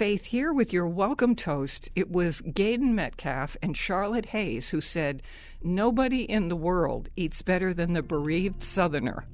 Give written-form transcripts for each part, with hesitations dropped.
Faith here with your welcome toast. It was Gaydon Metcalf and Charlotte Hayes who said, "Nobody in the world eats better than the bereaved Southerner."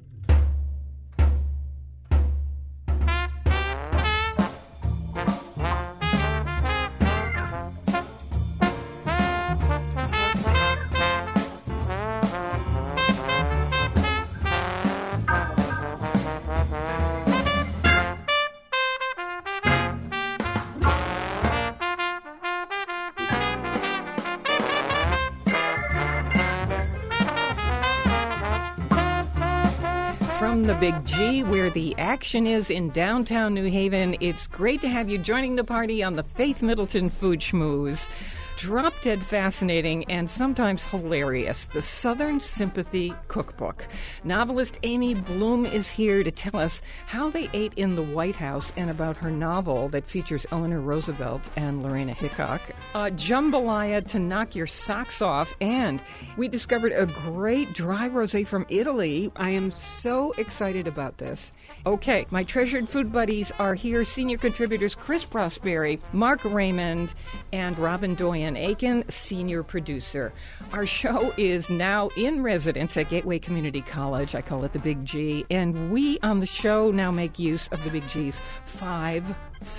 From the Big G, where the action is in downtown New Haven, it's great to have you joining the party on the Faith Middleton Food Schmooze. Drop-dead fascinating and sometimes hilarious, the Southern Sympathy Cookbook. Novelist Amy Bloom is here to tell us how they ate in the White House and about her novel that features Eleanor Roosevelt and Lorena Hickok. Jambalaya to knock your socks off, and we discovered a great dry rosé from Italy. I am so excited about this. Okay, my treasured food buddies are here, senior contributors Chris Prosperi, Mark Raymond, and Robin Doyen-Aiken, senior producer. Our show is now in residence at Gateway Community College. I call it the Big G. And we on the show now make use of the Big G's 5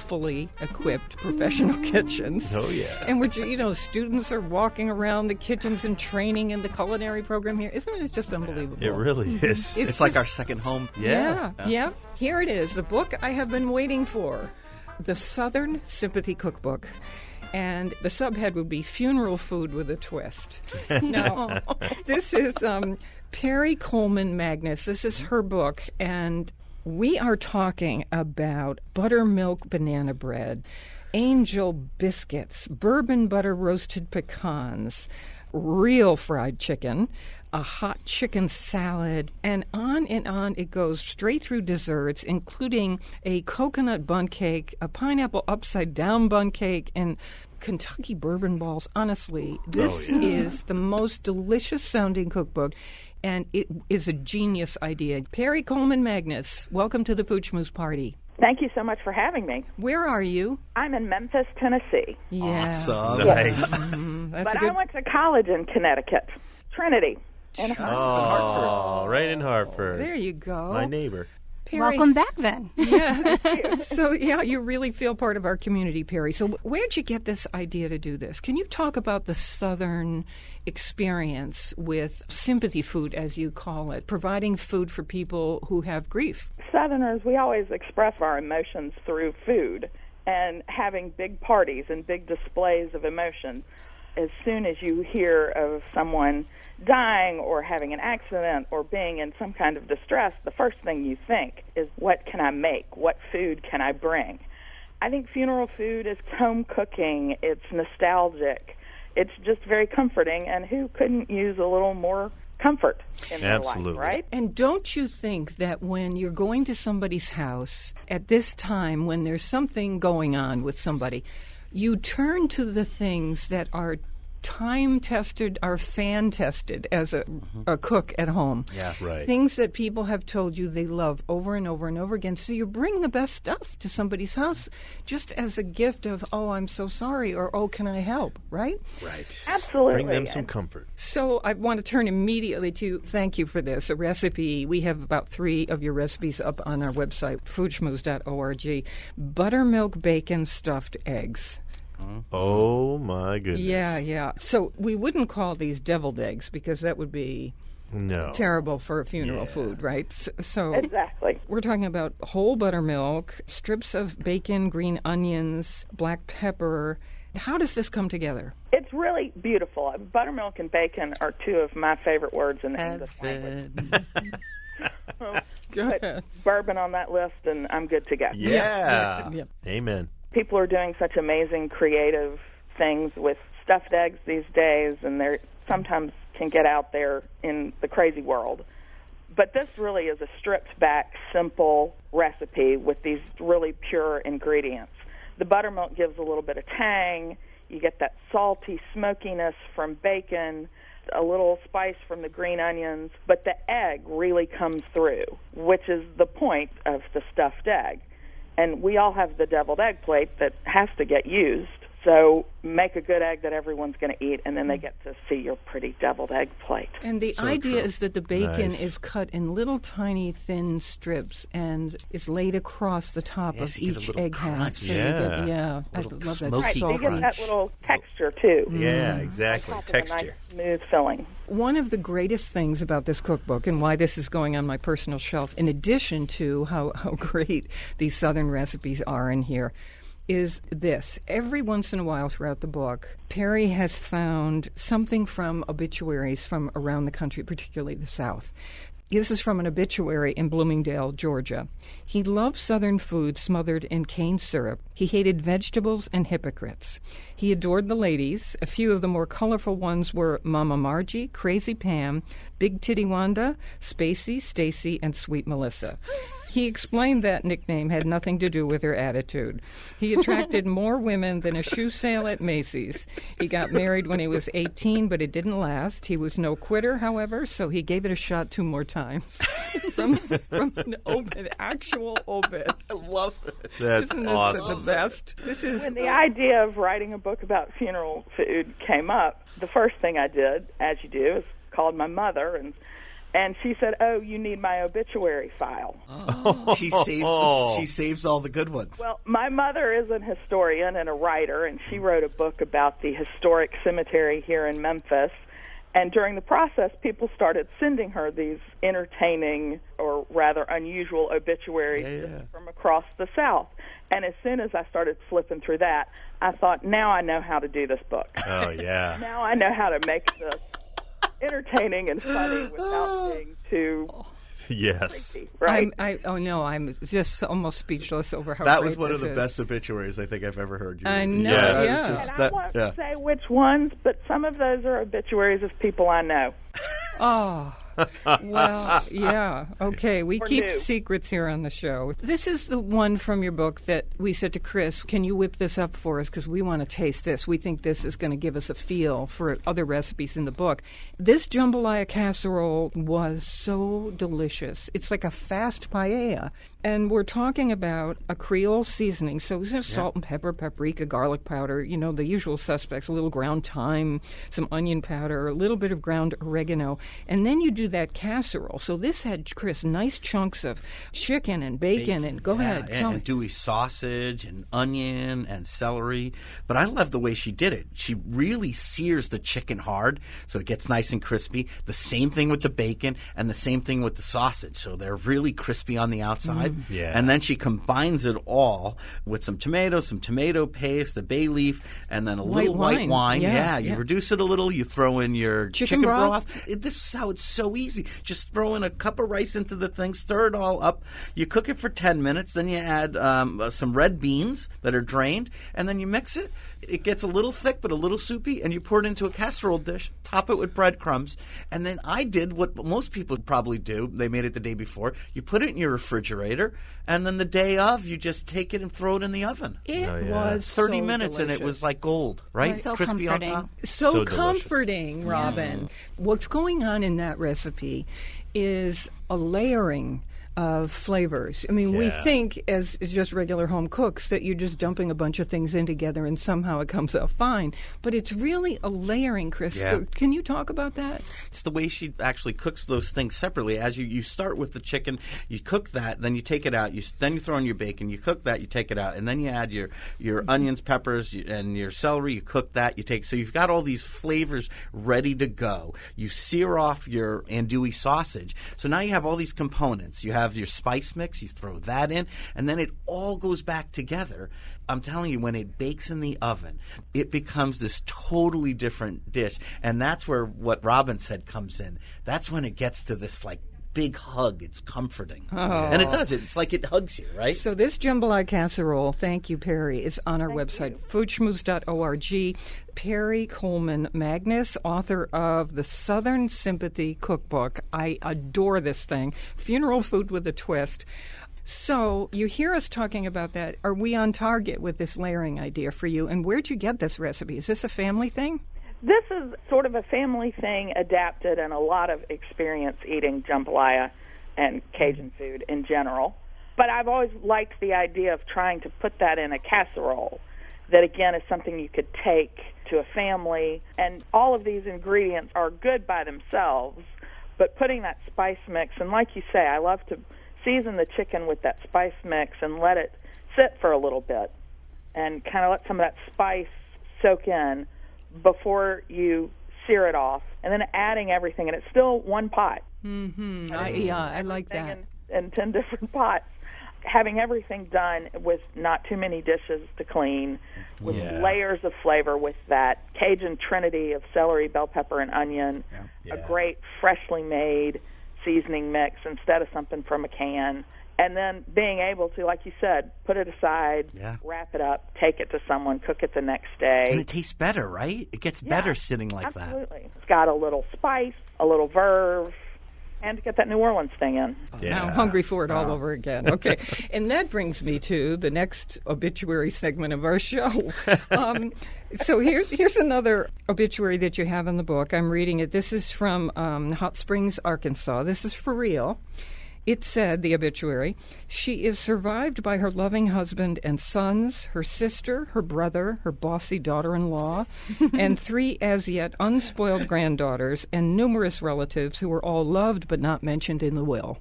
fully equipped professional kitchens. Oh, yeah. And students are walking around the kitchens and training in the culinary program here. Isn't it just unbelievable? It really is. It's like our second home. Yeah. Here it is, the book I have been waiting for, the Southern Sympathy Cookbook. And the subhead would be Funeral Food with a Twist. Now, this is Perre Colman Magness. This is her book, and we are talking about buttermilk banana bread, angel biscuits, bourbon butter roasted pecans, real fried chicken, a hot chicken salad, and on it goes, straight through desserts, including a coconut bun cake, a pineapple upside-down bun cake, and Kentucky bourbon balls. Honestly, this is the most delicious-sounding cookbook, and it is a genius idea. Perre Colman Magness, welcome to the Food Schmooze Party. Thank you so much for having me. Where are you? I'm in Memphis, Tennessee. Yeah. Awesome. Nice. I went to college in Connecticut, Trinity. In Hartford. Right in Hartford. There you go. My neighbor. Perre. Welcome back, then. Yeah. So, you really feel part of our community, Perre. So where'd you get this idea to do this? Can you talk about the Southern experience with sympathy food, as you call it, providing food for people who have grief? Southerners, we always express our emotions through food and having big parties and big displays of emotion. As soon as you hear of someone dying or having an accident or being in some kind of distress, the first thing you think is, what can I make? What food can I bring? I think funeral food is home cooking. It's nostalgic. It's just very comforting, and who couldn't use a little more comfort in their life, right? And don't you think that when you're going to somebody's house at this time, when there's something going on with somebody, you turn to the things that are time-tested, are fan-tested as a cook at home. Yes. Right. Things that people have told you they love over and over and over again. So you bring the best stuff to somebody's house just as a gift of, oh, I'm so sorry, or, oh, can I help, right? Right. Absolutely. Bring them some comfort. So I want to turn immediately to thank you for this, a recipe. We have about 3 of your recipes up on our website, foodschmooze.org. Buttermilk bacon stuffed eggs. Oh, my goodness. Yeah. So we wouldn't call these deviled eggs because that would be terrible for a funeral food, right? So exactly. We're talking about whole buttermilk, strips of bacon, green onions, black pepper. How does this come together? It's really beautiful. Buttermilk and bacon are 2 of my favorite words in the English language. Go ahead. Put bourbon on that list, and I'm good to go. Yeah. Amen. People are doing such amazing creative things with stuffed eggs these days, and they sometimes can get out there in the crazy world. But this really is a stripped-back, simple recipe with these really pure ingredients. The buttermilk gives a little bit of tang. You get that salty smokiness from bacon, a little spice from the green onions, but the egg really comes through, which is the point of the stuffed egg. And we all have the deviled egg plate that has to get used. So make a good egg that everyone's going to eat, and then they get to see your pretty develed egg plate. And the So idea true. is that the bacon Nice. is cut in little tiny thin strips and is laid across the top Yes, of you get a each little egg half. crunch. So Yeah. you get, I Little love that. smoky Right, so you Salty. get that little texture, too. Yeah, exactly. On top of a nice, Texture. smooth filling. One of the greatest things about this cookbook and why this is going on my personal shelf, in addition to how great these Southern recipes are in here, is this. Every once in a while throughout the book, Perry has found something from obituaries from around the country, particularly the South. This is from an obituary in Bloomingdale, Georgia. He loved Southern food smothered in cane syrup. He hated vegetables and hypocrites. He adored the ladies. A few of the more colorful ones were Mama Margie, Crazy Pam, Big Titty Wanda, Spacey, Stacy, and Sweet Melissa. He explained that nickname had nothing to do with her attitude. He attracted more women than a shoe sale at Macy's. He got married when he was 18, but it didn't last. He was no quitter, however, so he gave it a shot 2 more times. from an obit, actual obit. I love it. That's Isn't this awesome. the best? This is When the idea of writing a book about funeral food came up, the first thing I did, as you do, is called my mother, and she said, "Oh, you need my obituary file." She saves all the good ones. Well, my mother is an historian and a writer, and she wrote a book about the historic cemetery here in Memphis. And during the process, people started sending her these entertaining, or rather unusual, obituaries from across the South. And as soon as I started flipping through that, I thought, now I know how to do this book. Oh, yeah. Now I know how to make this entertaining and funny without being too Yes. creepy, right? I'm just almost speechless over how That great was one of this the is. best obituaries I think I've ever heard. I know, that yeah. was just, And I won't yeah. say which ones, but some of those are obituaries of people I know. Oh, well, yeah. Okay, we Or keep new. secrets here on the show. This is the one from your book that we said to Chris, can you whip this up for us? Because we want to taste this. We think this is going to give us a feel for other recipes in the book. This jambalaya casserole was so delicious. It's like a fast paella. And we're talking about a Creole seasoning. So it's just salt and pepper, paprika, garlic powder, you know, the usual suspects, a little ground thyme, some onion powder, a little bit of ground oregano. And then you do that casserole. So this had, Chris, nice chunks of chicken and bacon. And go ahead. Tell me. And dewy sausage and onion and celery. But I love the way she did it. She really sears the chicken hard so it gets nice and crispy. The same thing with the bacon and the same thing with the sausage. So they're really crispy on the outside. Yeah. And then she combines it all with some tomatoes, some tomato paste, the bay leaf, and then a little white wine. Yeah, You yeah. reduce it a little. You throw in your Chicken broth. This is how it's so easy. Just throw in a cup of rice into the thing, stir it all up. You cook it for 10 minutes. Then you add some red beans that are drained, and then you mix it. It gets a little thick but a little soupy, and you pour it into a casserole dish, top it with breadcrumbs. And then I did what most people probably do. They made it the day before. You put it in your refrigerator, and then the day of, you just take it and throw it in the oven. It Oh, yeah. was 30 so minutes, and it delicious. was like gold, right? So Crispy comforting. on top. So So delicious. comforting, Robin. What's going on in that recipe is a layering of flavors. I mean, we Yeah. think as just regular home cooks that you're just dumping a bunch of things in together and somehow it comes out fine. But it's really a layering, Chris. Yeah. Can you talk about that? It's the way she actually cooks those things separately. As you start with the chicken, you cook that, then you take it out. Then you throw in your bacon. You cook that, you take it out, and then you add your onions, peppers, and your celery. You cook that. So you've got all these flavors ready to go. You sear off your andouille sausage. So now you have all these components. You have your spice mix. You throw that in, and then it all goes back together. I'm telling you, when it bakes in the oven, it becomes this totally different dish. And that's where what Robin said comes in. That's when it gets to this, like, big hug. It's comforting. And it does. It's like it hugs you, right? So this jambalaya casserole, thank you, Perry, is on our website, foodschmooze.org. Perre Colman Magness, author of the Southern Sympathy Cookbook. I adore this thing. Funeral food with a twist. So you hear us talking about that. Are we on target with this layering idea for you? And where'd you get this recipe? Is this a family thing? This is sort of a family thing adapted and a lot of experience eating jambalaya and Cajun food in general. But I've always liked the idea of trying to put that in a casserole. That, again, is something you could take to a family. And all of these ingredients are good by themselves, but putting that spice mix, and like you say, I love to season the chicken with that spice mix and let it sit for a little bit and kind of let some of that spice soak in before you sear it off, and then adding everything, and it's still one pot. Mm-hmm. I like that. In 10 different pots. Having everything done with not too many dishes to clean, with layers of flavor, with that Cajun trinity of celery, bell pepper, and onion, a great freshly made seasoning mix instead of something from a can, and then being able to, like you said, put it aside, wrap it up, take it to someone, cook it the next day. And it tastes better, right? It gets better sitting like that. Absolutely. It's got a little spice, a little verve, and to get that New Orleans thing in. Now I'm hungry for it all over again. Okay. And that brings me to the next obituary segment of our show. So here's another obituary that you have in the book. I'm reading it. This is from Hot Springs, Arkansas. This is for real. It said, the obituary, she is survived by her loving husband and sons, her sister, her brother, her bossy daughter-in-law, and 3 as yet unspoiled granddaughters, and numerous relatives who were all loved but not mentioned in the will.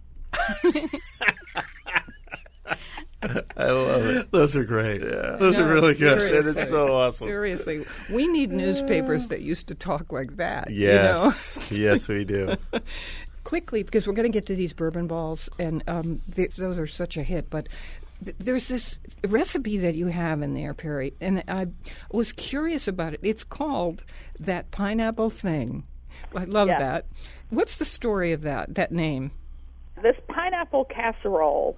I love it. Those are great. Yeah. Those are really good. Seriously. It is so awesome. Seriously. We need newspapers that used to talk like that. Yes. Yes, we do. Quickly, because we're going to get to these bourbon balls, and those are such a hit, but there's this recipe that you have in there, Perry, and I was curious about it. It's called That Pineapple Thing. I love that. What's the story of that name? This pineapple casserole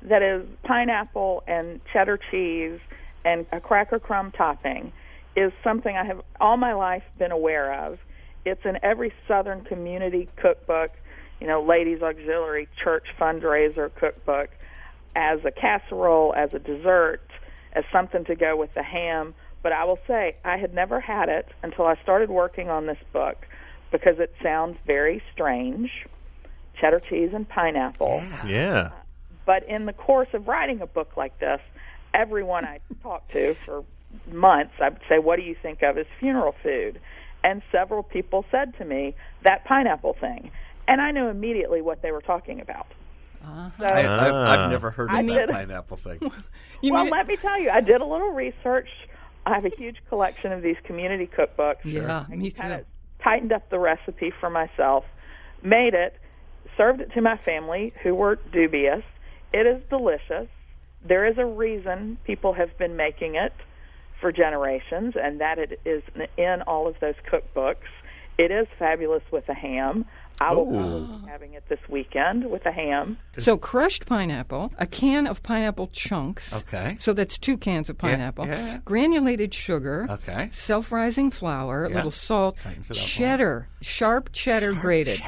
that is pineapple and cheddar cheese and a cracker crumb topping is something I have all my life been aware of. It's in every Southern community cookbook, ladies' auxiliary church fundraiser cookbook, as a casserole, as a dessert, as something to go with the ham. But I will say, I had never had it until I started working on this book because it sounds very strange, cheddar cheese and pineapple. Yeah. But in the course of writing a book like this, everyone I talked to for months, I would say, what do you think of as funeral food? And several people said to me, that pineapple thing. And I knew immediately what they were talking about. So, I've never heard of that pineapple thing. Let me tell you, I did a little research. I have a huge collection of these community cookbooks. Yeah, me too. Kind of tightened up the recipe for myself, made it, served it to my family, who were dubious. It is delicious. There is a reason people have been making it for generations, and that it is in all of those cookbooks. It is fabulous with a ham. I will probably be having it this weekend with a ham. So crushed pineapple, a can of pineapple chunks. Okay. So that's 2 cans of pineapple. Yeah. Granulated sugar. Okay. Self-rising flour, a little salt, cheddar, sharp cheddar grated.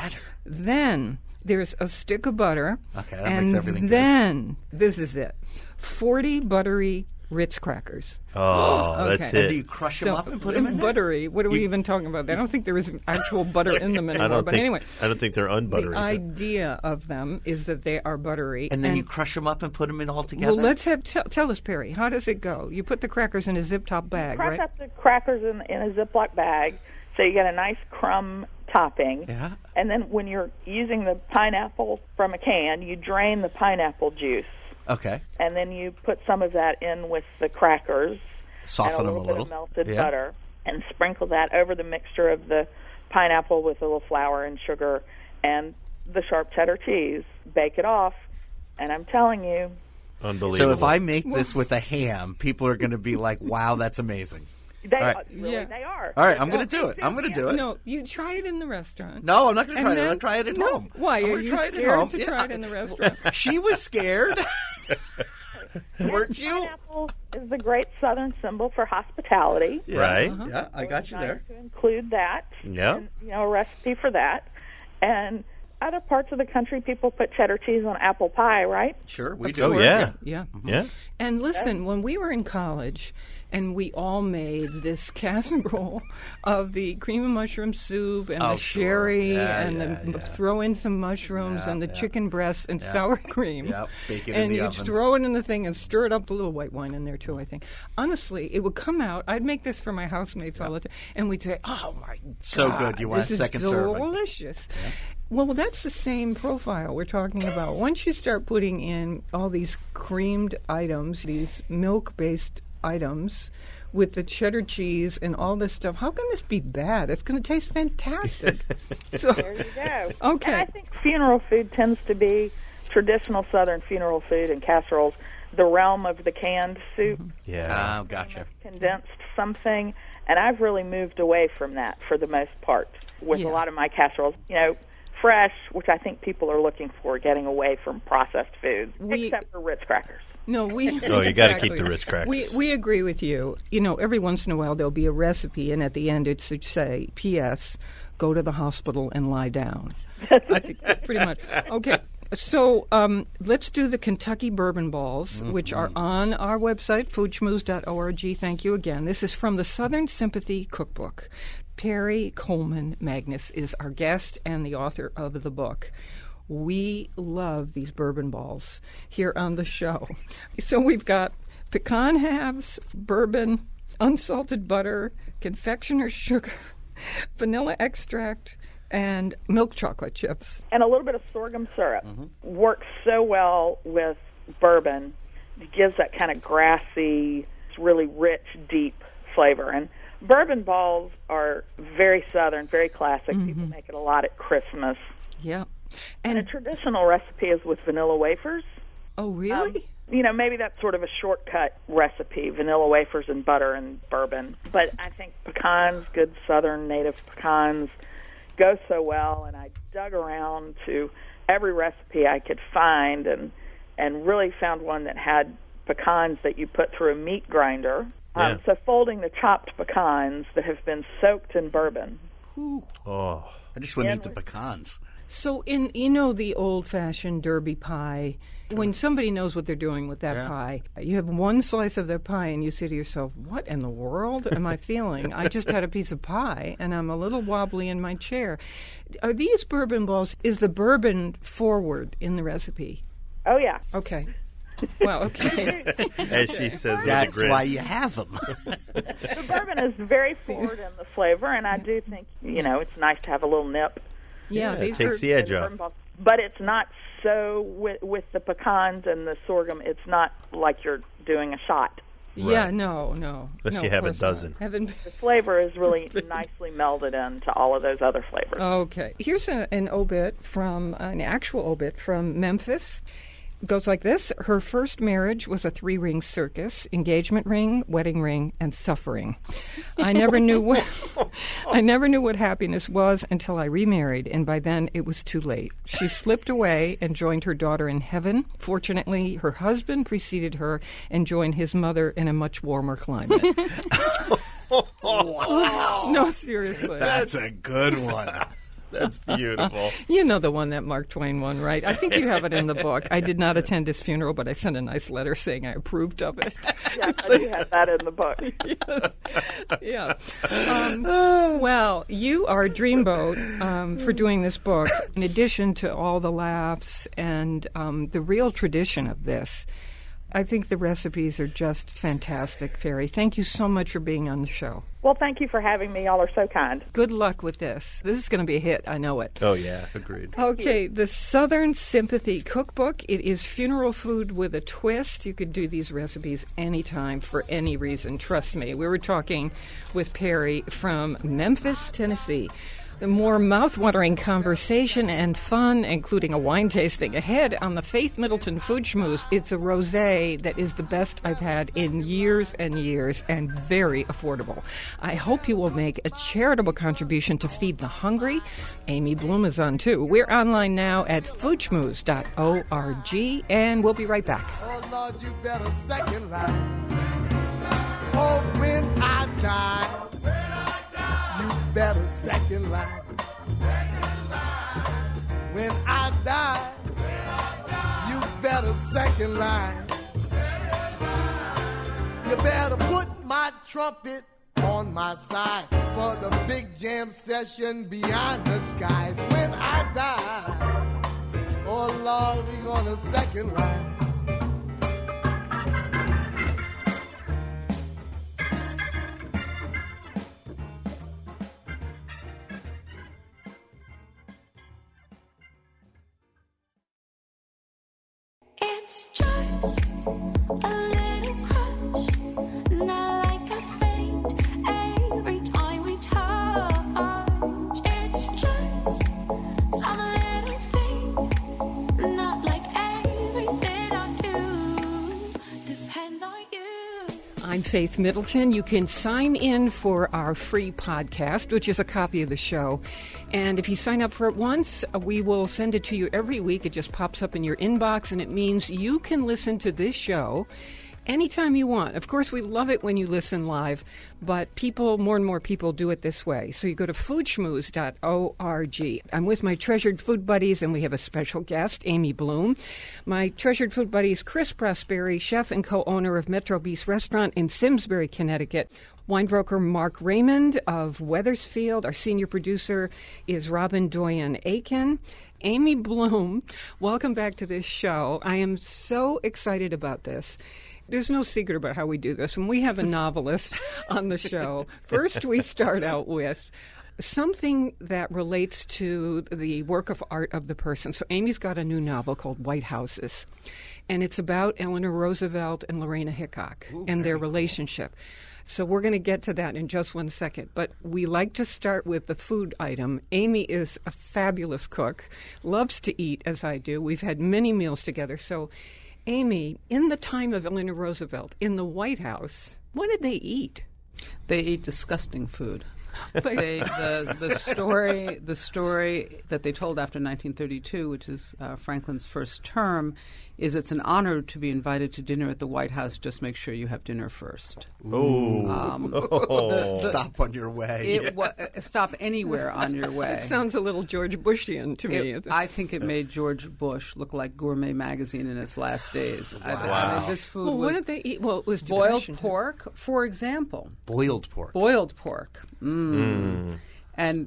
Then there's a stick of butter. Okay, that makes everything good. Then, this is it, 40 buttery Ritz crackers. Oh, that's Okay. it. And do you crush them up and put them in there? Buttery. What are we even talking about? I don't think there is actual butter in them anymore. But anyway, I don't think they're unbuttery. the idea of them is that they are buttery. And then you crush them up and put them in all together? Well, let's have tell us, Perry. How does it go? You put the crackers in a zip-top bag, Crush right? up the crackers in a Ziploc bag so you get a nice crumb topping. Yeah. And then when you're using the pineapple from a can, you drain the pineapple juice. Okay. And then you put some of that in with the crackers. Soften and them a little. bit of melted butter. And sprinkle that over the mixture of the pineapple with a little flour and sugar and the sharp cheddar cheese. Bake it off. And I'm telling you. Unbelievable. So if I make this with a ham, people are going to be like, wow, that's amazing. They right. they are. All right, I'm going to do it. I'm going to do it. No, you try it in the restaurant. No, I'm not going to try it. then- I'll try it at No, home. why? I'm Are gonna you try it at scared home. to try it in the restaurant? She was scared. Weren't you? Pineapple is the great Southern symbol for hospitality. Yeah. Right. Yeah, I got you there. To include that. Yeah. And, a recipe for that. And other parts of the country, people put cheddar cheese on apple pie, right? Sure, we do. Oh, yeah. Yeah. Yeah. And listen, when we were in college, and we all made this casserole of the cream of mushroom soup and the sherry and throw in some mushrooms and the chicken breasts and sour cream. Yep, bake it and in the you'd oven. throw it in the thing and stir it up, a little white wine in there too, I think. Honestly, it would come out. I'd make this for my housemates all the time, and we'd say, "Oh my God, So good, you want a second this is serving." delicious." Yeah. Well, that's the same profile we're talking about. Once you start putting in all these creamed items, these milk-based items with the cheddar cheese and all this stuff, how can this be bad? It's going to taste fantastic. So, there you go. Okay. And I think funeral food tends to be traditional Southern funeral food and casseroles, the realm of the canned soup. Yeah. Oh, gotcha. Condensed something, and I've really moved away from that for the most part with a lot of my casseroles. Fresh, which I think people are looking for, getting away from processed foods, except for Ritz crackers. No, we. Oh, you got to keep the Ritz crackers. We agree with you. Every once in a while there'll be a recipe, and at the end it should say, "P.S. Go to the hospital and lie down." I think pretty much. Okay. So let's do the Kentucky bourbon balls, which are on our website, foodschmooze.org. Thank you again. This is from the Southern Sympathy Cookbook. Perre Colman Magness is our guest and the author of the book. We love these bourbon balls here on the show. So we've got pecan halves, bourbon, unsalted butter, confectioner's sugar, vanilla extract, and milk chocolate chips. And a little bit of sorghum syrup. Works so well with bourbon. It gives that kind of grassy, really rich, deep flavor. And bourbon balls are very Southern, very classic. People make it a lot at Christmas. Yeah. And a traditional recipe is with vanilla wafers. Oh, really? Maybe that's sort of a shortcut recipe, vanilla wafers and butter and bourbon. But I think pecans, good Southern native pecans, go so well. And I dug around to every recipe I could find and really found one that had pecans that you put through a meat grinder. So folding the chopped pecans that have been soaked in bourbon. Oh, I just want to eat the pecans. So in the old-fashioned Derby pie, when somebody knows what they're doing with that pie, you have one slice of their pie and you say to yourself, "What in the world am I feeling? I just had a piece of pie and I'm a little wobbly in my chair." Are these bourbon balls? Is the bourbon forward in the recipe? Oh yeah. Okay. Well, okay. as she says, That's with a grin. why you have them. The bourbon is very forward in the flavor, and I do think, it's nice to have a little nip. Yeah, it these takes are the edge off. But it's not so with the pecans and the sorghum. It's not like you're doing a shot. Yeah, Right. no. Unless you have a dozen. The flavor is really nicely melded into all of those other flavors. Okay. Here's an actual obit from Memphis. It goes like this. Her first marriage was a 3-ring circus: engagement ring, wedding ring, and suffering. I never knew what happiness was until I remarried, and by then it was too late. She slipped away and joined her daughter in heaven. Fortunately, her husband preceded her and joined his mother in a much warmer climate. Wow. No, seriously. That's a good one. That's beautiful. You know the one that Mark Twain won, right? I think you have it in the book. I did not attend his funeral, but I sent a nice letter saying I approved of it. Yes, I do have that in the book. Yeah. Well, you are a dreamboat for doing this book, in addition to all the laughs and the real tradition of this. I think the recipes are just fantastic, Perre. Thank you so much for being on the show. Well, thank you for having me. Y'all are so kind. Good luck with this. This is going to be a hit. I know it. Oh, yeah. Agreed. Okay, the Southern Sympathy Cookbook. It is funeral food with a twist. You could do these recipes anytime for any reason. Trust me. We were talking with Perre from Memphis, Tennessee. The more mouth-watering conversation and fun, including a wine tasting, ahead on the Faith Middleton Food Schmooze. It's a rosé that is the best I've had in years and years, and very affordable. I hope you will make a charitable contribution to feed the hungry. Amy Bloom is on, too. We're online now at foodschmooze.org, and we'll be right back. Oh, Lord, you better second life. Oh, when I die, you better second life. When I die, you better second life. You better put my trumpet on my side for the big jam session beyond the skies. When I die, oh Lord, we gonna second life. It's just a little crush, not like a faint every time we touch. It's just some little thing, not like everything I do depends on you. I'm Faith Middleton. You can sign in for our free podcast, which is a copy of the show. And if you sign up for it once, we will send it to you every week. It just pops up in your inbox, and it means you can listen to this show anytime you want. Of course, we love it when you listen live, but more and more people do it this way. So you go to foodschmooze.org. I'm with my treasured food buddies, and we have a special guest, Amy Bloom. My treasured food buddy is Chris Prosperi, chef and co-owner of Metro Beast Restaurant in Simsbury, Connecticut. Wine broker Mark Raymond of Wethersfield. Our senior producer is Robin Doyen-Aiken. Amy Bloom, welcome back to this show. I am so excited about this. There's no secret about how we do this. When we have a novelist on the show, first we start out with something that relates to the work of art of the person. So Amy's got a new novel called White Houses, and it's about Eleanor Roosevelt and Lorena Hickok and their relationship. So we're going to get to that in just one second. But we like to start with the food item. Amy is a fabulous cook, loves to eat as I do. We've had many meals together. So, Amy, in the time of Eleanor Roosevelt, in the White House, what did they eat? They ate disgusting food. The story that they told after 1932, which is Franklin's first term, is it's an honor to be invited to dinner at the White House. Just make sure you have dinner first. Stop on your way. Stop anywhere on your way. It sounds a little George Bushian to me. I think it made George Bush look like Gourmet Magazine in its last days. Wow. I mean, this food was... What did they eat? Well, it was boiled depression. pork, for example. Boiled pork. Boiled pork. And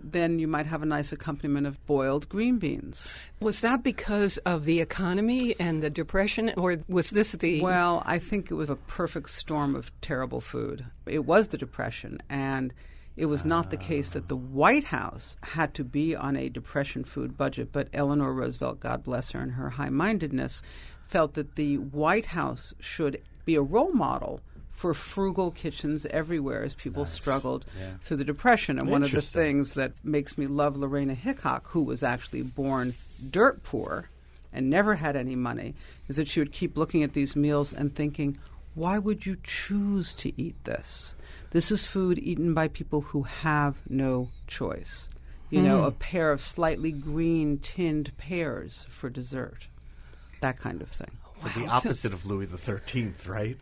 then you might have a nice accompaniment of boiled green beans. Was that because of the economy and the Depression, or was this the... Well, I think it was a perfect storm of terrible food. It was the Depression, and it was not the case that the White House had to be on a Depression food budget, but Eleanor Roosevelt, God bless her, and her high-mindedness, felt that the White House should be a role model for frugal kitchens everywhere as people struggled through the Depression. And one of the things that makes me love Lorena Hickok, who was actually born dirt poor and never had any money, is that she would keep looking at these meals and thinking, why would you choose to eat this? This is food eaten by people who have no choice. You know, a pair of slightly green tinned pears for dessert. That kind of thing. So the opposite of Louis XIII, right?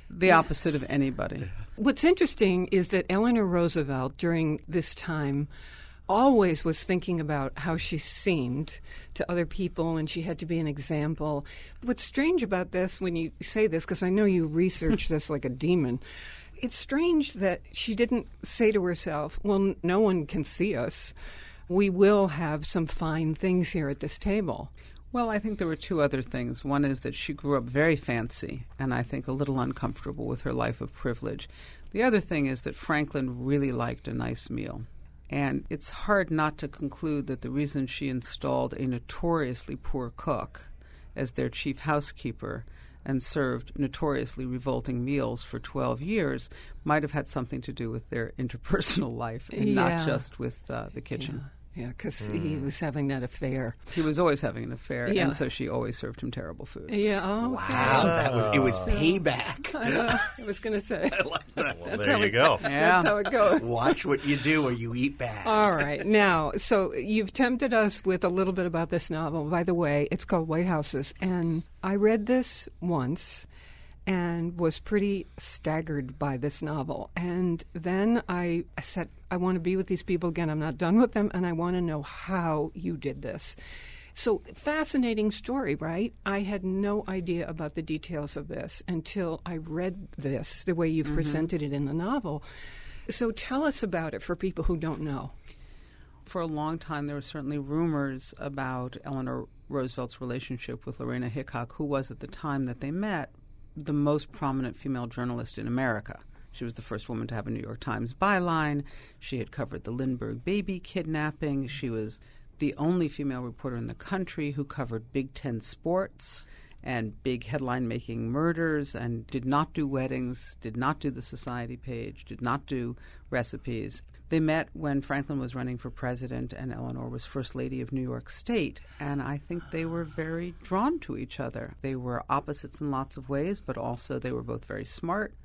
The opposite of anybody. What's interesting is that Eleanor Roosevelt, during this time, always was thinking about how she seemed to other people, and she had to be an example. What's strange about this, when you say this, because I know you research this like a demon, it's strange that she didn't say to herself, well, no one can see us. We will have some fine things here at this table. Well, I think there were two other things. One is that she grew up very fancy and I think a little uncomfortable with her life of privilege. The other thing is that Franklin really liked a nice meal. And it's hard not to conclude that the reason she installed a notoriously poor cook as their chief housekeeper and served notoriously revolting meals for 12 years might have had something to do with their interpersonal life and not just with the kitchen. Yeah, because he was having that affair. He was always having an affair, and so she always served him terrible food. Yeah, okay. Wow, it was payback. I was going to say. I like that. Well, there you go. That's how it goes. Watch what you do or you eat bad. All right. Now, so you've tempted us with a little bit about this novel. By the way, it's called White Houses. And I read this once and was pretty staggered by this novel. And then I said, I want to be with these people again. I'm not done with them, and I want to know how you did this. So, fascinating story, right? I had no idea about the details of this until I read this, the way you've presented it in the novel. So tell us about it for people who don't know. For a long time, there were certainly rumors about Eleanor Roosevelt's relationship with Lorena Hickok, who was, at the time that they met, the most prominent female journalist in America. She was the first woman to have a New York Times byline. She had covered the Lindbergh baby kidnapping. She was the only female reporter in the country who covered Big Ten sports and big headline-making murders, and did not do weddings, did not do the society page, did not do recipes. They met when Franklin was running for president and Eleanor was First Lady of New York State, and I think they were very drawn to each other. They were opposites in lots of ways, but also they were both very smart.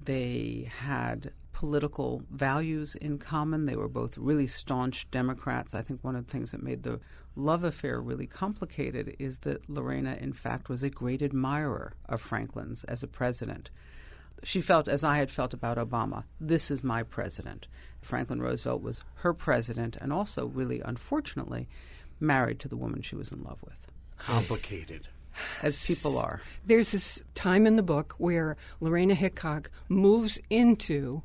They had political values in common. They were both really staunch Democrats. I think one of the things that made the love affair really complicated is that Lorena, in fact, was a great admirer of Franklin's as a president. She felt, as I had felt about Obama, this is my president. Franklin Roosevelt was her president and also, really unfortunately, married to the woman she was in love with. Complicated. As people are. There's this time in the book where Lorena Hickok moves into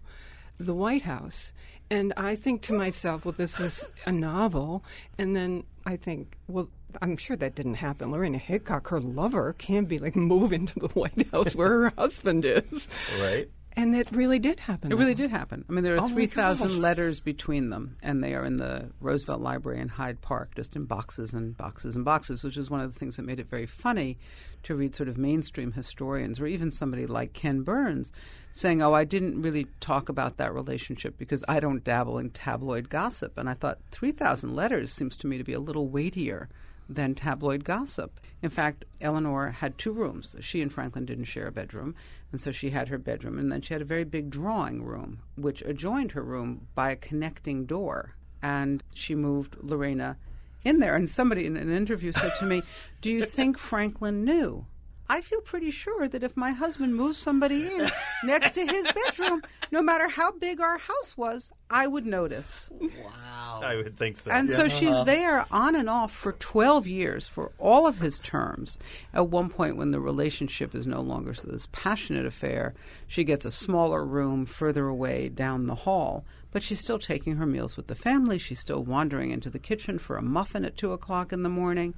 the White House. And I think to myself, well, this is a novel. And then I think, well, I'm sure that didn't happen. Lorena Hickok, her lover, can't be like move into the White House where her husband is. Right. And it really did happen. It really did happen. I mean, there are Oh my 3,000 gosh. letters between them, and they are in the Roosevelt Library in Hyde Park, just in boxes and boxes and boxes, which is one of the things that made it very funny to read sort of mainstream historians, or even somebody like Ken Burns, saying, oh, I didn't really talk about that relationship because I don't dabble in tabloid gossip. And I thought 3,000 letters seems to me to be a little weightier than tabloid gossip. In fact, Eleanor had two rooms. She and Franklin didn't share a bedroom, and so she had her bedroom, and then she had a very big drawing room, which adjoined her room by a connecting door. And she moved Lorena in there, and somebody in an interview said to me, do you think Franklin knew? I feel pretty sure that if my husband moved somebody in next to his bedroom, no matter how big our house was, I would notice. Wow. I would think so. And so she's there on and off for 12 years for all of his terms. At one point, when the relationship is no longer this passionate affair, she gets a smaller room further away down the hall. But she's still taking her meals with the family. She's still wandering into the kitchen for a muffin at 2 o'clock in the morning.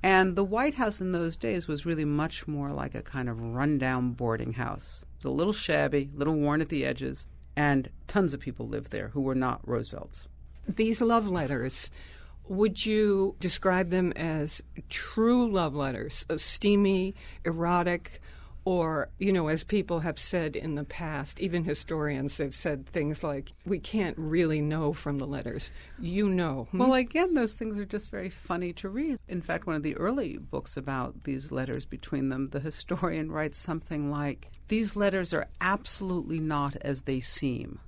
And the White House in those days was really much more like a kind of rundown boarding house. It was a little shabby, a little worn at the edges, and tons of people lived there who were not Roosevelts. These love letters, would you describe them as true love letters, steamy, erotic, or, you know, as people have said in the past, even historians, they've said things like, we can't really know from the letters. You know. Well, again, those things are just very funny to read. In fact, one of the early books about these letters between them, the historian writes something like, these letters are absolutely not as they seem,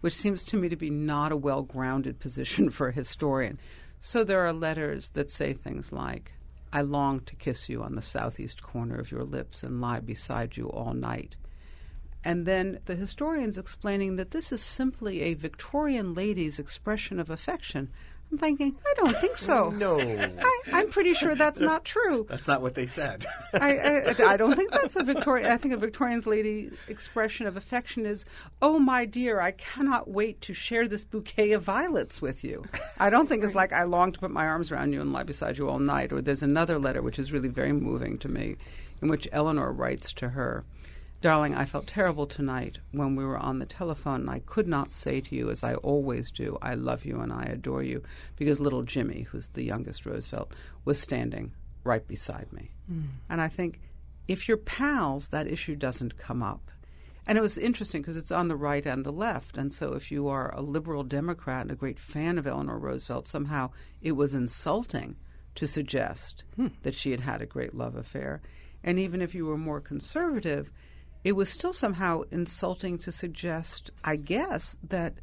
which seems to me to be not a well-grounded position for a historian. So there are letters that say things like, I long to kiss you on the southeast corner of your lips and lie beside you all night. And then the historian's explaining that this is simply a Victorian lady's expression of affection. I'm thinking, I don't think so. No. I'm pretty sure that's not true. That's not what they said. I don't think that's a Victorian. I think a Victorian's lady expression of affection is, oh, my dear, I cannot wait to share this bouquet of violets with you. I don't think it's like I long to put my arms around you and lie beside you all night. Or there's another letter which is really very moving to me, in which Eleanor writes to her, darling, I felt terrible tonight when we were on the telephone, and I could not say to you, as I always do, I love you and I adore you, because little Jimmy, who's the youngest Roosevelt, was standing right beside me. And I think, if you're pals, that issue doesn't come up. And it was interesting because it's on the right and the left, and so if you are a liberal Democrat and a great fan of Eleanor Roosevelt, somehow it was insulting to suggest that she had had a great love affair. And even if you were more conservative, it was still somehow insulting to suggest, I guess, that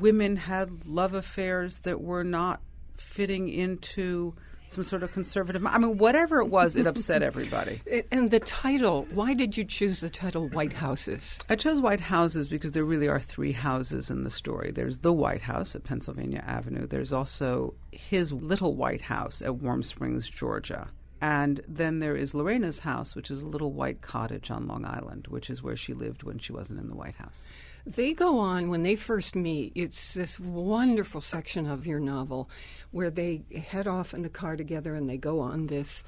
women had love affairs that were not fitting into some sort of conservative. I mean, whatever it was, it upset everybody. And the title, why did you choose the title White Houses? I chose White Houses because there really are three houses in the story. There's the White House at Pennsylvania Avenue. There's also his little White House at Warm Springs, Georgia. And then there is Lorena's house, which is a little white cottage on Long Island, which is where she lived when she wasn't in the White House. They go on, when they first meet, it's this wonderful section of your novel where they head off in the car together and they go on this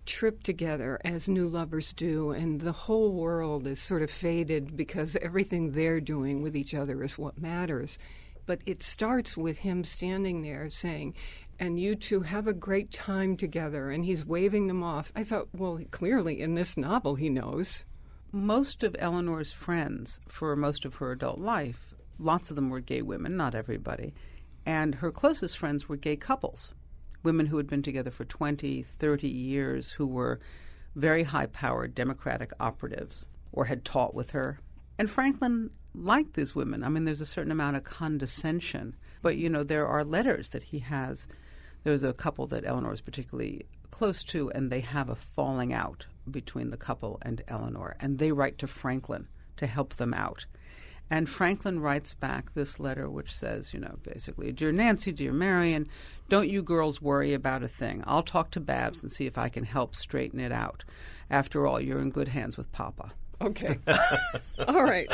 trip together as new lovers do, and the whole world is sort of faded because everything they're doing with each other is what matters. But it starts with him standing there saying, and you two have a great time together, and he's waving them off. I thought, well, clearly in this novel he knows. Most of Eleanor's friends for most of her adult life, lots of them were gay women, not everybody, and her closest friends were gay couples, women who had been together for 20, 30 years, who were very high-powered Democratic operatives or had taught with her. And Franklin liked these women. I mean, there's a certain amount of condescension, but, you know, there are letters that he has. There's a couple that Eleanor is particularly close to, and they have a falling out between the couple and Eleanor, and they write to Franklin to help them out. And Franklin writes back this letter which says, you know, basically, Dear Nancy, dear Marion, don't you girls worry about a thing. I'll talk to Babs and see if I can help straighten it out. After all, you're in good hands with Papa. Okay. All right.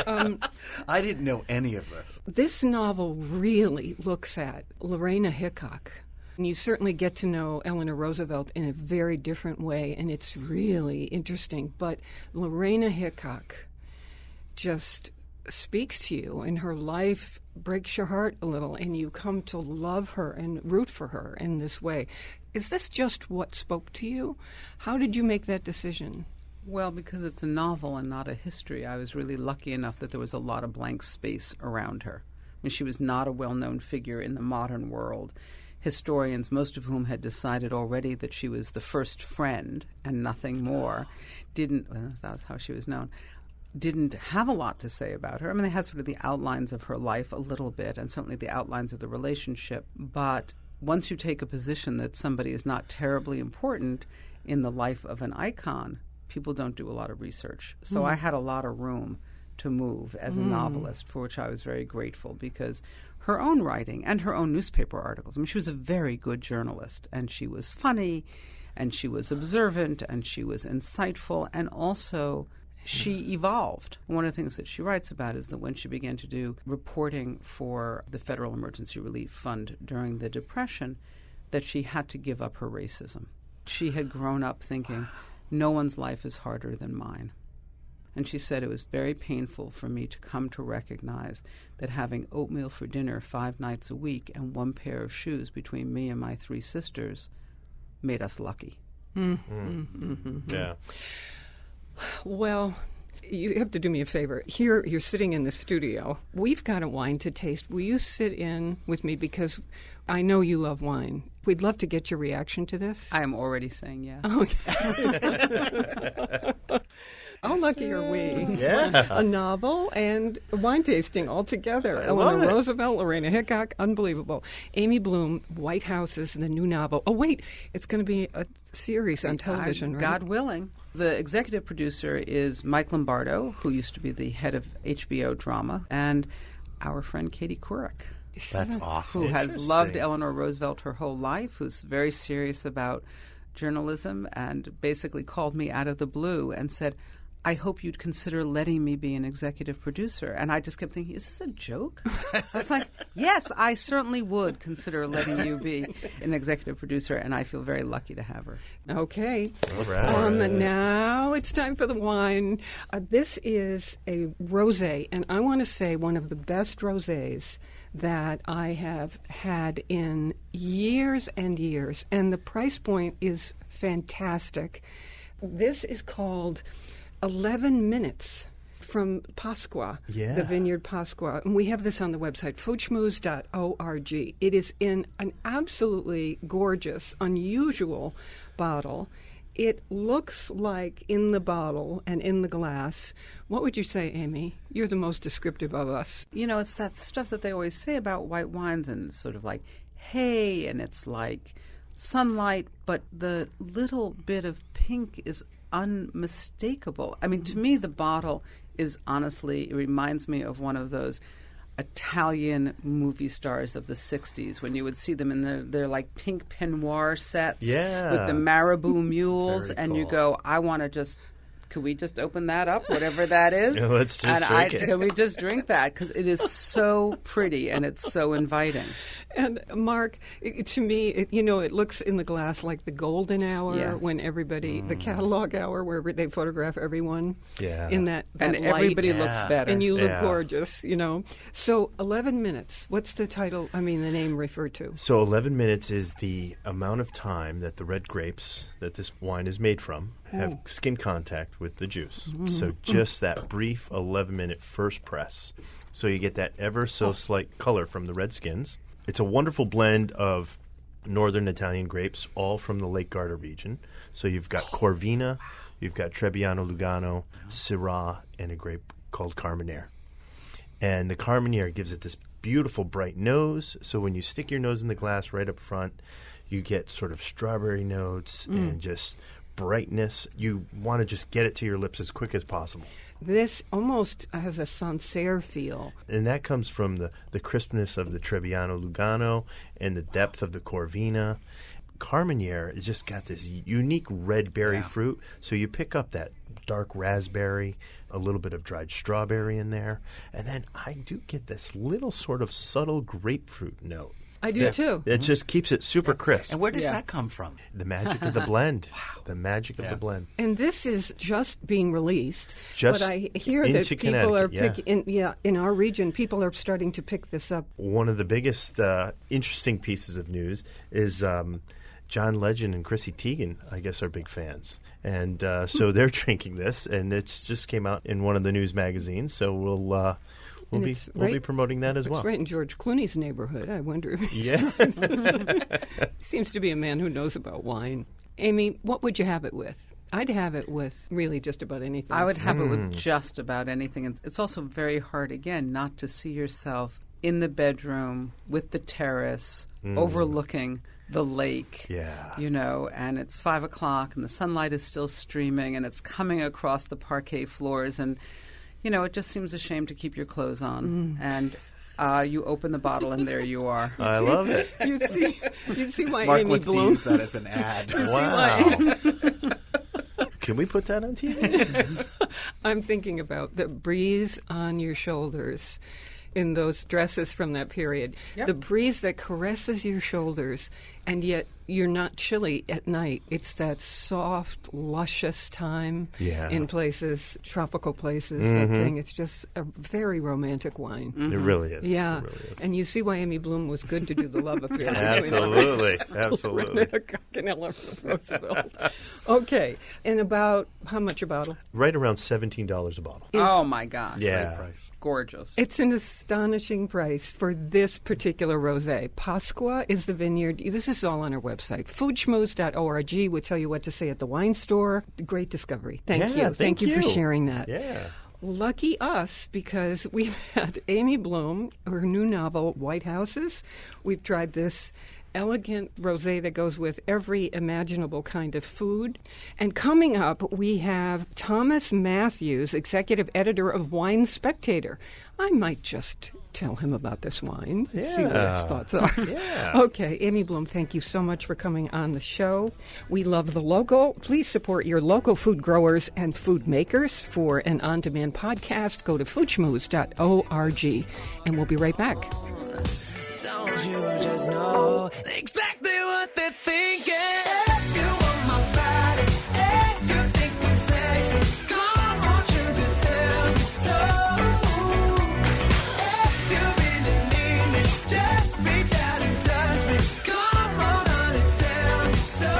I didn't know any of this. This novel really looks at Lorena Hickok. And you certainly get to know Eleanor Roosevelt in a very different way, and it's really interesting. But Lorena Hickok just speaks to you, and her life breaks your heart a little, and you come to love her and root for her in this way. Is this just what spoke to you? How did you make that decision? Well, because it's a novel and not a history, I was really lucky enough that there was a lot of blank space around her. I mean, she was not a well-known figure in the modern world. Historians, most of whom had decided already that she was the first friend and nothing more, that was how she was known, didn't have a lot to say about her. I mean, they had sort of the outlines of her life a little bit, and certainly the outlines of the relationship. But once you take a position that somebody is not terribly important in the life of an icon, people don't do a lot of research. So I had a lot of room to move as a novelist, for which I was very grateful, because her own writing and her own newspaper articles, I mean, she was a very good journalist, and she was funny, and she was observant, and she was insightful, and also she evolved. One of the things that she writes about is that when she began to do reporting for the Federal Emergency Relief Fund during the Depression, that she had to give up her racism. She had grown up thinking, no one's life is harder than mine. And she said it was very painful for me to come to recognize that having oatmeal for dinner 5 nights a week and 1 pair of shoes between me and my 3 sisters made us lucky. Yeah. Well, you have to do me a favor. Here, you're sitting in the studio. We've got a wine to taste. Will you sit in with me? Because I know you love wine. We'd love to get your reaction to this. I am already saying yes. Okay. How lucky are we? Yeah. A novel and a wine tasting all together. love Eleanor it. Roosevelt, Lorena Hickok, unbelievable. Amy Bloom, White Houses, the new novel. Oh, wait, it's going to be a series on television, right? God willing. The executive producer is Mike Lombardo, who used to be the head of HBO drama, and our friend Katie Couric, That's awesome. who has loved Eleanor Roosevelt her whole life, who's very serious about journalism, and basically called me out of the blue and said, I hope you'd consider letting me be an executive producer. And I just kept thinking, is this a joke? I was like, yes, I certainly would consider letting you be an executive producer, and I feel very lucky to have her. Okay. All right. Now it's time for the wine. This is a rosé, and I want to say one of the best rosés that I have had in years and years, and the price point is fantastic. This is called 11 Minutes from Pasqua, the Vineyard Pasqua. And we have this on the website, foodschmooze.org. It is in an absolutely gorgeous, unusual bottle. It looks like in the bottle and in the glass. What would you say, Amy? You're the most descriptive of us. You know, it's that stuff that they always say about white wines, and it's sort of like, hey, and it's like sunlight, but the little bit of pink is unmistakable. I mean, to me, the bottle is honestly, it reminds me of one of those Italian movie stars of the 60s when you would see them in their like pink peignoir sets with the marabou mules, Very and you cool. go, I want to just... Could we just open that up, whatever that is? Yeah, let's just drink it. Can we just drink that? Because it is so pretty and it's so inviting. And Mark, to me, it looks in the glass like the golden hour Yes. when everybody, the catalog hour where they photograph everyone Yeah. in that And light. everybody looks better. And you look Yeah. gorgeous, So 11 minutes. What's the title? I mean, the name referred to. So 11 minutes is the amount of time that the red grapes that this wine is made from have skin contact with the juice. So just that brief 11-minute first press. So you get that ever so slight color from the red skins. It's a wonderful blend of northern Italian grapes, all from the Lake Garda region. So you've got Corvina, you've got Trebbiano Lugano, Syrah, and a grape called Carmenere. And the Carmenere gives it this beautiful bright nose. So when you stick your nose in the glass right up front, you get sort of strawberry notes and just brightness. You want to just get it to your lips as quick as possible. This almost has a Sancerre feel. And that comes from the crispness of the Trebbiano Lugano and the depth of the Corvina. Carmenere has just got this unique red berry fruit. So you pick up that dark raspberry, a little bit of dried strawberry in there. And then I do get this little sort of subtle grapefruit note. I do too. It just keeps it super crisp. And where does that come from? The magic of the blend. The magic of the blend. And this is just being released. Just but I hear that into people are Connecticut, in our region, people are starting to pick this up. One of the biggest interesting pieces of news is John Legend and Chrissy Teigen, I guess, are big fans. And so they're drinking this, and it's just came out in one of the news magazines. So we'll be promoting that as well. It's right in George Clooney's neighborhood. I wonder if he's Yeah. seems to be a man who knows about wine. Amy, what would you have it with? I'd have it with really just about anything. I would have it with just about anything. And it's also very hard, again, not to see yourself in the bedroom with the terrace overlooking the lake. Yeah. And it's 5 o'clock and the sunlight is still streaming and it's coming across the parquet floors, and it just seems a shame to keep your clothes on. And you open the bottle and there you are. I love it. You'd see why Mark Amy wants to Bloom. use that as an ad. Wow. Can we put that on TV? I'm thinking about the breeze on your shoulders in those dresses from that period. Yep. The breeze that caresses your shoulders, and yet you're not chilly at night. It's that soft, luscious time in places, tropical places, that thing. It's just a very romantic wine. It really is. Yeah, It really is. and you see why Amy Bloom was good to do the love affair. Absolutely. Absolutely. Canella Roosevelt. Okay, and about how much a bottle? Right around $17 a bottle. Oh, my God. Yeah. Price. Gorgeous. It's an astonishing price for this particular rosé. Pasqua is the vineyard. This is all on our website. Foodschmooze.org will tell you what to say at the wine store. Great discovery. Thank Yeah, you. thank you for you. sharing that. Yeah. Lucky us, because we've had Amy Bloom, her new novel, White Houses. We've tried this elegant rosé that goes with every imaginable kind of food. And coming up, we have Thomas Matthews, executive editor of Wine Spectator. I might just tell him about this wine, see what his thoughts are. Yeah. Okay, Amy Bloom, thank you so much for coming on the show. We love the local. Please support your local food growers and food makers. For an on-demand podcast, go to foodschmooze.org, and we'll be right back. Don't you just know exactly what they're thinking? You want my body, you think I'm sexy. Come on, sugar, tell me so. You really need me, just reach out and touch me. Come on, honey, tell me so.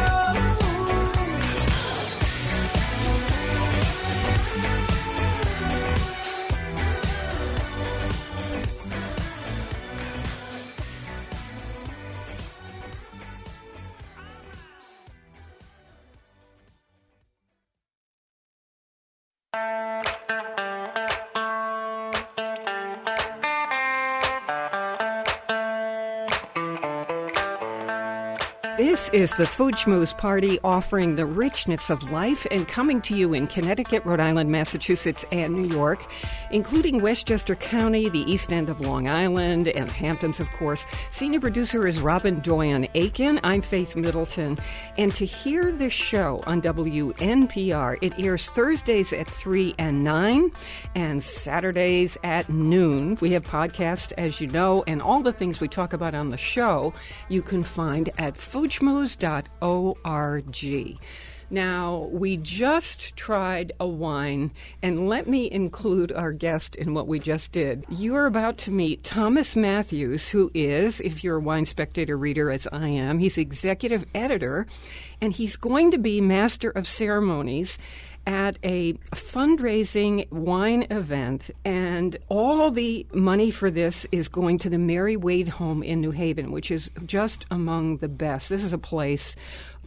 This is the Food Schmooze Party, offering the richness of life and coming to you in Connecticut, Rhode Island, Massachusetts, and New York, including Westchester County, the East End of Long Island, and Hamptons, of course. Senior producer is Robin Doyen-Aiken. I'm Faith Middleton. And to hear the show on WNPR, it airs Thursdays at 3 and 9 and Saturdays at noon. We have podcasts, as you know, and all the things we talk about on the show you can find at foodschmooze.org. Now, we just tried a wine, and let me include our guest in what we just did. You're about to meet Thomas Mathews, who is, if you're a Wine Spectator reader, as I am, he's executive editor, and he's going to be master of ceremonies at a fundraising wine event, and all the money for this is going to the Mary Wade Home in New Haven, which is just among the best. This is a place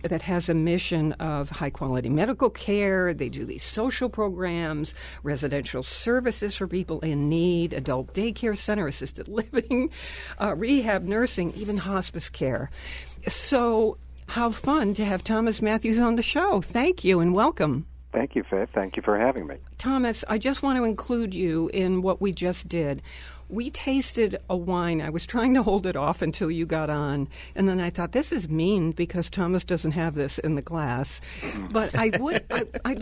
that has a mission of high-quality medical care. They do these social programs, residential services for people in need, adult daycare center, assisted living, rehab, nursing, even hospice care. So how fun to have Thomas Mathews on the show. Thank you and welcome. Thank you, Faith. Thank you for having me. Thomas, I just want to include you in what we just did. We tasted a wine. I was trying to hold it off until you got on, and then I thought, this is mean because Thomas doesn't have this in the glass. But I'd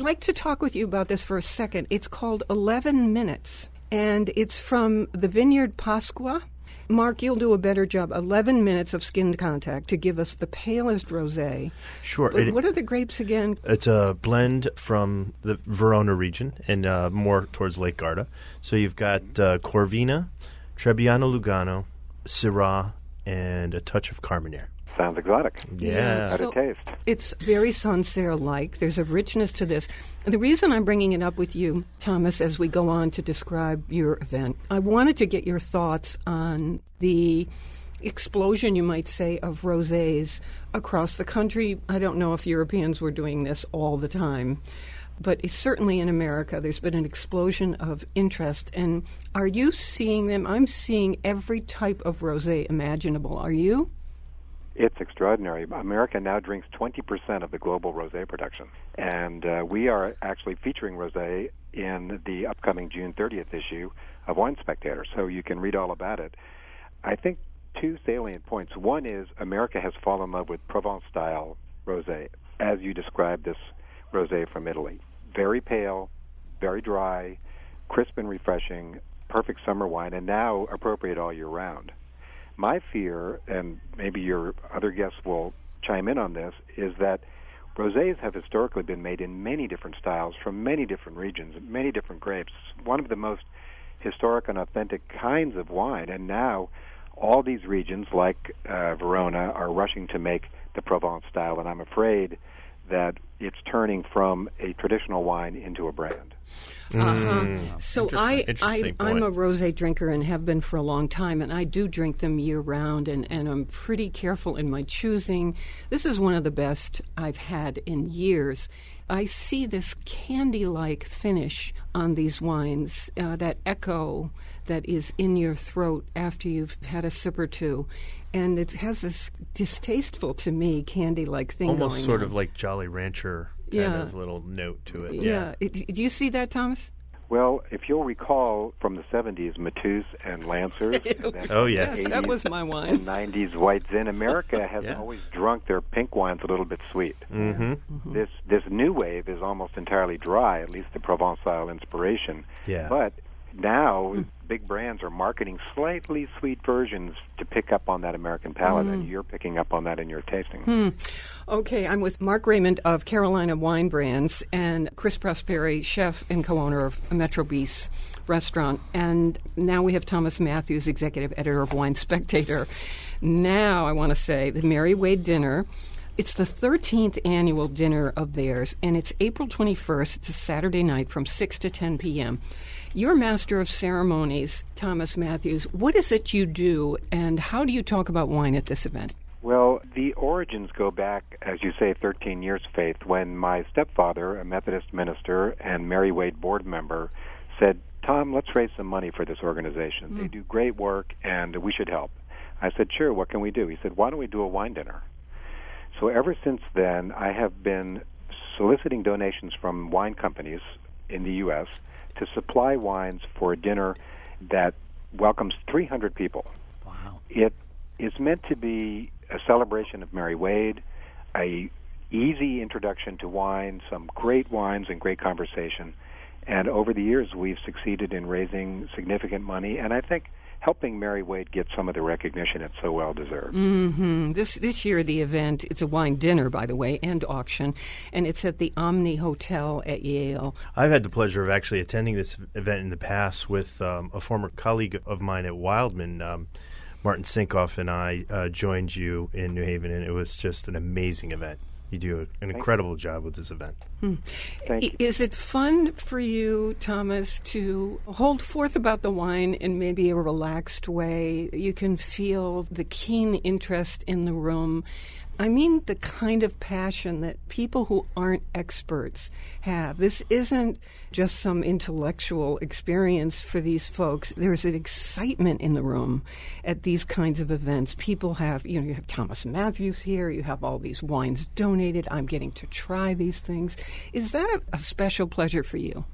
like to talk with you about this for a second. It's called 11 Minutes, and it's from the Vineyard Pasqua. Mark, you'll do a better job. 11 minutes of skin contact to give us the palest rosé. Sure. What are the grapes again? It's a blend from the Verona region and more towards Lake Garda. So you've got Corvina, Trebbiano Lugano, Syrah, and a touch of Carmenere. Sounds exotic. Yeah. How to taste. It's very Sancerre-like. There's a richness to this. And the reason I'm bringing it up with you, Thomas, as we go on to describe your event, I wanted to get your thoughts on the explosion, you might say, of rosés across the country. I don't know if Europeans were doing this all the time, but it's certainly in America, there's been an explosion of interest. And are you seeing them? I'm seeing every type of rosé imaginable. Are you? It's extraordinary. America now drinks 20% of the global rosé production. And we are actually featuring rosé in the upcoming June 30th issue of Wine Spectator, so you can read all about it. I think two salient points. One is America has fallen in love with Provence-style rosé, as you described this rosé from Italy. Very pale, very dry, crisp and refreshing, perfect summer wine, and now appropriate all year round. My fear, and maybe your other guests will chime in on this, is that rosés have historically been made in many different styles from many different regions, many different grapes. One of the most historic and authentic kinds of wine, and now all these regions, like Verona, are rushing to make the Provence style, and I'm afraid that it's turning from a traditional wine into a brand. So I'm a rosé drinker and have been for a long time, and I do drink them year-round, and I'm pretty careful in my choosing. This is one of the best I've had in years. I see this candy-like finish on these wines, that echo that is in your throat after you've had a sip or two. And it has this distasteful, to me, candy-like thing going on. Almost sort of like Jolly Rancher kind of little note to it. Yeah. Do you see that, Thomas? Well, if you'll recall from the 70s, Matus and Lancers, and then Yes, that was my wine. And 90s White Zin, America has always drunk their pink wines a little bit sweet. Mm-hmm. This new wave is almost entirely dry, at least the Provence-style inspiration. Yeah. But now big brands are marketing slightly sweet versions to pick up on that American palate, and you're picking up on that in your tasting. Okay, I'm with Mark Raymond of Carolina Wine Brands and Chris Prosperi, chef and co-owner of Metro Bis restaurant. And now we have Thomas Mathews, executive editor of Wine Spectator. Now I want to say the Mary Wade dinner. It's the 13th annual dinner of theirs, and it's April 21st. It's a Saturday night from 6 to 10 p.m. You're master of ceremonies, Thomas Mathews. What is it you do, and how do you talk about wine at this event? Well, the origins go back, as you say, 13 years, Faith, when my stepfather, a Methodist minister and Mary Wade board member, said, Tom, let's raise some money for this organization. They do great work, and we should help. I said, sure, what can we do? He said, why don't we do a wine dinner? So ever since then, I have been soliciting donations from wine companies in the U.S. to supply wines for a dinner that welcomes 300 people. Wow. It is meant to be a celebration of Mary Wade, a easy introduction to wine, some great wines and great conversation. And over the years, we've succeeded in raising significant money, and I think helping Mary Wade get some of the recognition it so well deserves. Mm-hmm. This year, the event, it's a wine dinner, by the way, and auction, and it's at the Omni Hotel at Yale. I've had the pleasure of actually attending this event in the past with a former colleague of mine at Wildman, Martin Sinkoff, and I joined you in New Haven, and it was just an amazing event. You do an incredible job with this event. Thank you. Is it fun for you, Thomas, to hold forth about the wine in maybe a relaxed way? You can feel the keen interest in the room. I mean the kind of passion that people who aren't experts have. This isn't just some intellectual experience for these folks. There's an excitement in the room at these kinds of events. People have, you have Thomas Matthews here, you have all these wines donated, I'm getting to try these things. Is that a special pleasure for you?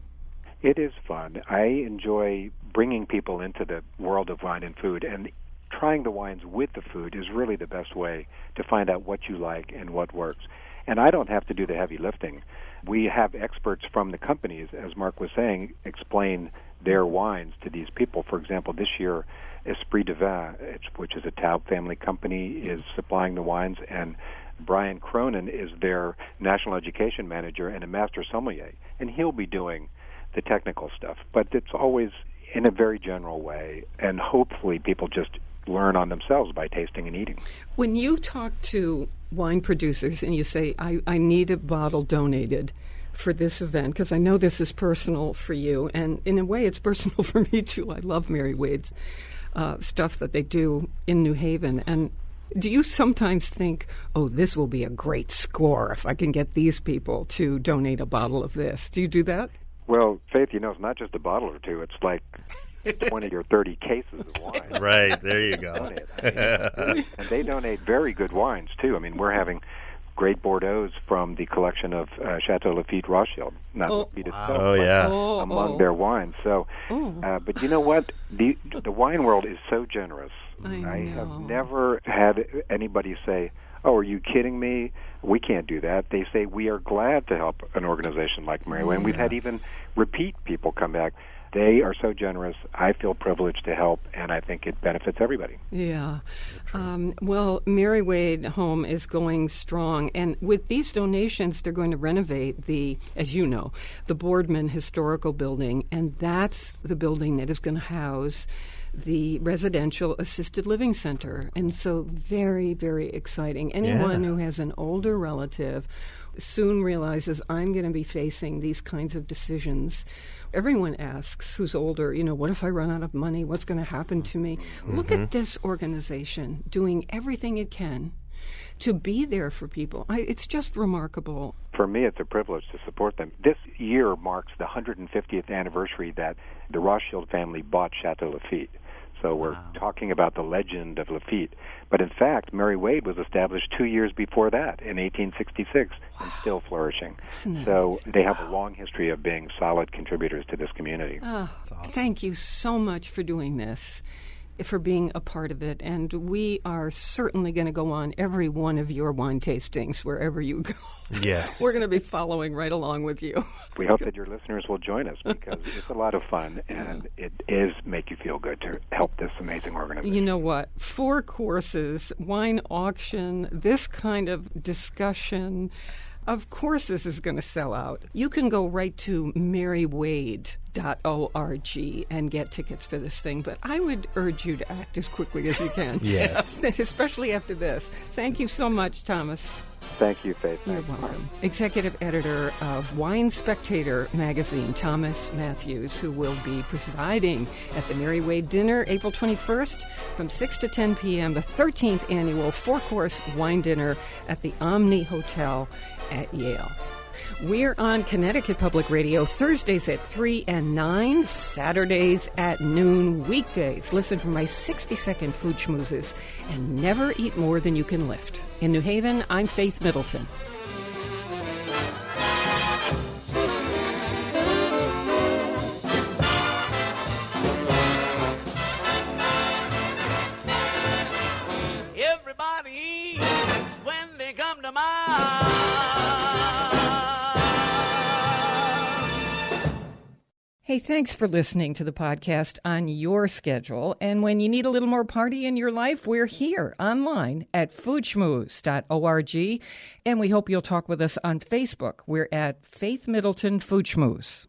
It is fun. I enjoy bringing people into the world of wine and food, and trying the wines with the food is really the best way to find out what you like and what works. And I don't have to do the heavy lifting. We have experts from the companies, as Mark was saying, explain their wines to these people. For example, this year, Esprit de Vin, which is a Taub family company, is supplying the wines, and Brian Cronin is their national education manager and a master sommelier, and he'll be doing the technical stuff. But it's always in a very general way, and hopefully people just learn on themselves by tasting and eating. When you talk to wine producers and you say, I need a bottle donated for this event, because I know this is personal for you, and in a way it's personal for me too. I love Mary Wade's stuff that they do in New Haven. And do you sometimes think, oh, this will be a great score if I can get these people to donate a bottle of this? Do you do that? Well, Faith, it's not just a bottle or two. It's like 20 or 30 cases of wine. Right, there you go. And they donate very good wines, too. I mean, we're having great Bordeaux's from the collection of Chateau Lafite Rothschild. Not Lafite itself, but among their wines. So, but you know what? The wine world is so generous. I have never had anybody say, oh, are you kidding me? We can't do that. They say, we are glad to help an organization like Mary Wade. And we've had even repeat people come back. They are so generous. I feel privileged to help, and I think it benefits everybody. Yeah. Well, Mary Wade Home is going strong, and with these donations, they're going to renovate as you know, the Boardman Historical Building, and that's the building that is going to house the Residential Assisted Living Center. And so very, very exciting. Anyone who has an older relative soon realizes, I'm going to be facing these kinds of decisions. Everyone asks who's older, what if I run out of money? What's going to happen to me? Mm-hmm. Look at this organization doing everything it can to be there for people. It's just remarkable. For me, it's a privilege to support them. This year marks the 150th anniversary that the Rothschild family bought Chateau Lafite. So we're talking about the legend of Lafite. But in fact, Mary Wade was established 2 years before that, in 1866, and still flourishing. So they have a long history of being solid contributors to this community. Awesome. Thank you so much for doing this, for being a part of it. And we are certainly going to go on every one of your wine tastings wherever you go. Yes. We're going to be following right along with you. We hope that your listeners will join us, because it's a lot of fun, and it is make you feel good to help this amazing organization. You know what? 4 courses, wine auction, this kind of discussion. Of course this is going to sell out. You can go right to marywade.org and get tickets for this thing, but I would urge you to act as quickly as you can. Yes. Especially after this. Thank you so much, Thomas. Thank you, Faith. You're welcome. Executive editor of Wine Spectator magazine, Thomas Matthews, who will be presiding at the Mary Wade dinner April 21st from 6 to 10 p.m., the 13th annual 4-course wine dinner at the Omni Hotel at Yale. We're on Connecticut Public Radio Thursdays at 3 and 9, Saturdays at noon, weekdays. Listen for my 60-second food schmoozes and never eat more than you can lift. In New Haven, I'm Faith Middleton. Everybody eats when they come to mind. Hey, thanks for listening to the podcast on your schedule. And when you need a little more party in your life, we're here online at foodschmooze.org. And we hope you'll talk with us on Facebook. We're at Faith Middleton Food Schmooze.